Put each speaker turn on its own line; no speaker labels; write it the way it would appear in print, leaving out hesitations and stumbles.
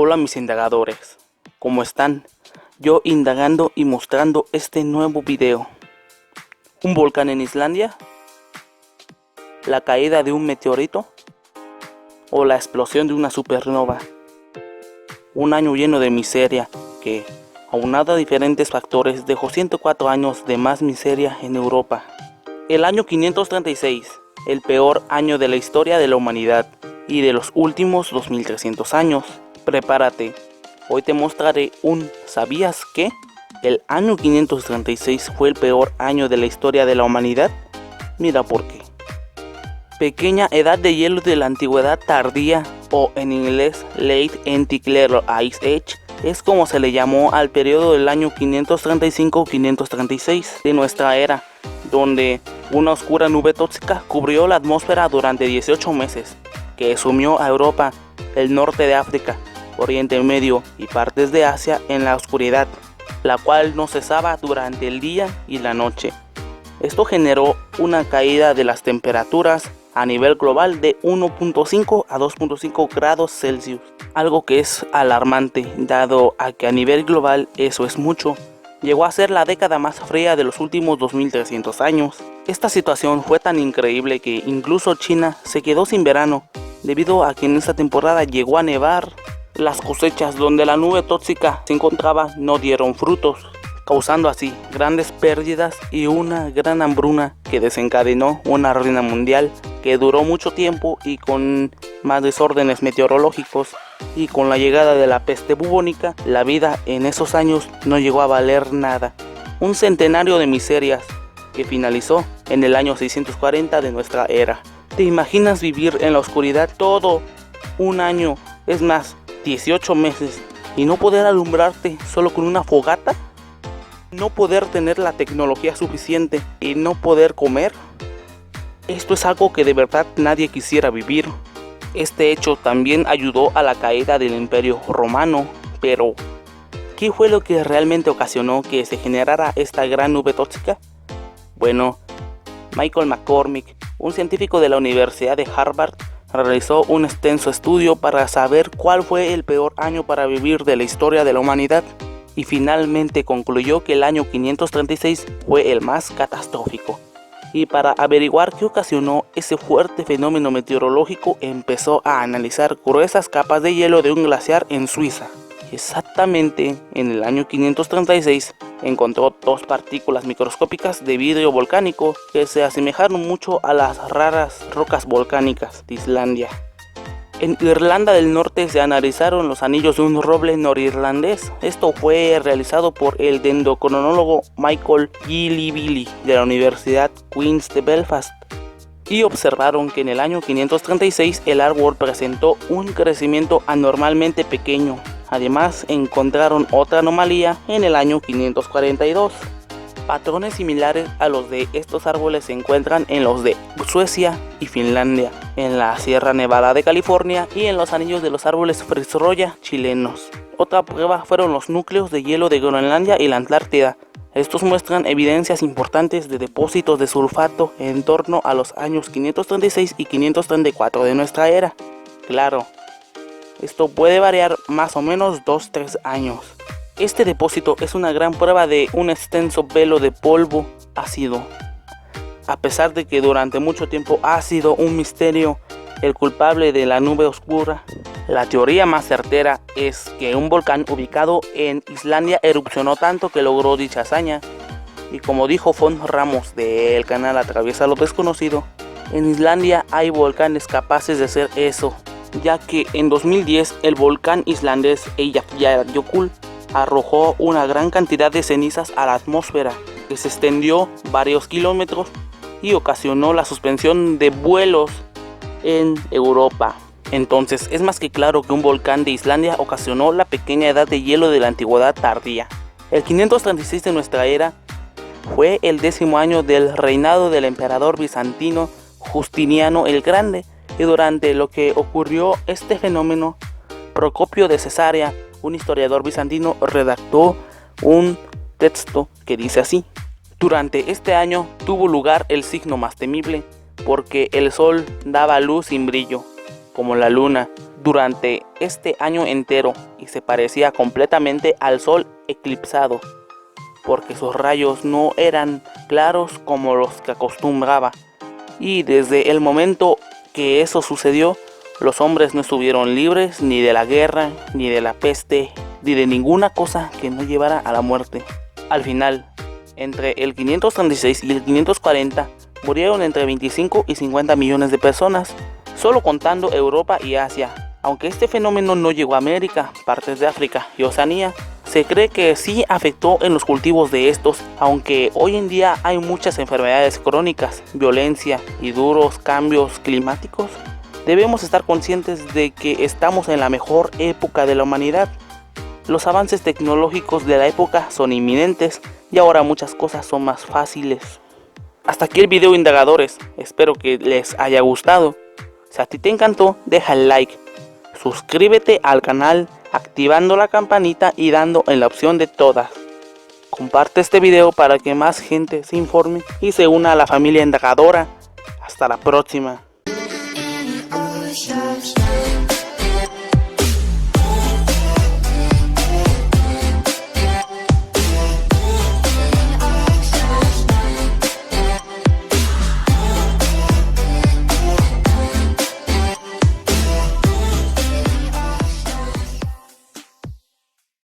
Hola mis indagadores, ¿cómo están? Yo indagando y mostrando este nuevo video. ¿Un volcán en Islandia? ¿La caída de un meteorito? ¿O la explosión de una supernova? Un año lleno de miseria que, aunado a diferentes factores, dejó 104 años de más miseria en Europa. El año 536, el peor año de la historia de la humanidad y de los últimos 2300 años. Prepárate, hoy te mostraré un ¿sabías qué? El año 536 fue el peor año de la historia de la humanidad. Mira por qué. Pequeña edad de hielo de la antigüedad tardía, o en inglés Late Antiquarian Ice Age, es como se le llamó al periodo del año 535-536 de nuestra era, donde una oscura nube tóxica cubrió la atmósfera durante 18 meses, que sumió a Europa, el norte de África, Oriente Medio y partes de Asia en la oscuridad, la cual no cesaba durante el día y la noche. Esto generó una caída de las temperaturas a nivel global de 1.5 a 2.5 grados Celsius, algo que es alarmante dado a que a nivel global eso es mucho. Llegó a ser la década más fría de los últimos 2300 años. Esta situación fue tan increíble que incluso China se quedó sin verano, debido a que en esta temporada llegó a nevar. Las cosechas donde la nube tóxica se encontraba no dieron frutos, causando así grandes pérdidas y una gran hambruna que desencadenó una ruina mundial que duró mucho tiempo, y con más desórdenes meteorológicos y con la llegada de la peste bubónica, la vida en esos años no llegó a valer nada. Un centenario de miserias que finalizó en el año 640 de nuestra era. ¿Te imaginas vivir en la oscuridad todo un año, es más, 18 meses, y no poder alumbrarte solo con una fogata? ¿No poder tener la tecnología suficiente y no poder comer? Esto es algo que de verdad nadie quisiera vivir. Este hecho también ayudó a la caída del Imperio Romano, pero ¿qué fue lo que realmente ocasionó que se generara esta gran nube tóxica? Bueno, Michael McCormick, un científico de la Universidad de Harvard, realizó un extenso estudio para saber cuál fue el peor año para vivir de la historia de la humanidad, y finalmente concluyó que el año 536 fue el más catastrófico. Y para averiguar qué ocasionó ese fuerte fenómeno meteorológico, empezó a analizar gruesas capas de hielo de un glaciar en Suiza. Exactamente en el año 536 encontró dos partículas microscópicas de vidrio volcánico que se asemejaron mucho a las raras rocas volcánicas de Islandia. En Irlanda del Norte se analizaron los anillos de un roble norirlandés. Esto fue realizado por el dendrocronólogo Michael Gillibilly de la Universidad Queen's de Belfast, y observaron que en el año 536 el árbol presentó un crecimiento anormalmente pequeño. Además, encontraron otra anomalía en el año 542. Patrones similares a los de estos árboles se encuentran en los de Suecia y Finlandia, en la Sierra Nevada de California y en los anillos de los árboles Fitzroy chilenos. Otra prueba fueron los núcleos de hielo de Groenlandia y la Antártida. Estos muestran evidencias importantes de depósitos de sulfato en torno a los años 536 y 534 de nuestra era. Claro, esto puede variar más o menos 2-3 años. Este depósito es una gran prueba de un extenso velo de polvo ácido. A pesar de que durante mucho tiempo ha sido un misterio el culpable de la nube oscura, la teoría más certera es que un volcán ubicado en Islandia erupcionó tanto que logró dicha hazaña. Y como dijo Fon Ramos del canal Atraviesa lo Desconocido, en Islandia hay volcanes capaces de hacer eso, ya que en 2010 el volcán islandés Eyjafjallajökull arrojó una gran cantidad de cenizas a la atmósfera, que se extendió varios kilómetros y ocasionó la suspensión de vuelos en Europa. Entonces es más que claro que un volcán de Islandia ocasionó la pequeña edad de hielo de la antigüedad tardía. El 536 de nuestra era fue el 10º año del reinado del emperador bizantino Justiniano el Grande, y durante lo que ocurrió este fenómeno, Procopio de Cesarea, un historiador bizantino, redactó un texto que dice así: durante este año tuvo lugar el signo más temible, porque el sol daba luz sin brillo, como la luna, durante este año entero y se parecía completamente al Sol eclipsado, porque sus rayos no eran claros como los que acostumbraba. Y desde el momento que eso sucedió, los hombres no estuvieron libres ni de la guerra, ni de la peste, ni de ninguna cosa que no llevara a la muerte. Al final, entre el 536 y el 540, murieron entre 25 y 50 millones de personas, solo contando Europa y Asia. Aunque este fenómeno no llegó a América, partes de África y Oceanía, se cree que sí afectó en los cultivos de estos, aunque hoy en día hay muchas enfermedades crónicas, violencia y duros cambios climáticos. Debemos estar conscientes de que estamos en la mejor época de la humanidad. Los avances tecnológicos de la época son inminentes y ahora muchas cosas son más fáciles. Hasta aquí el video, indagadores, espero que les haya gustado. Si a ti te encantó, deja el like, suscríbete al canal activando la campanita y dando en la opción de todas. Comparte este video para que más gente se informe y se una a la familia indagadora. Hasta la próxima.
Shine.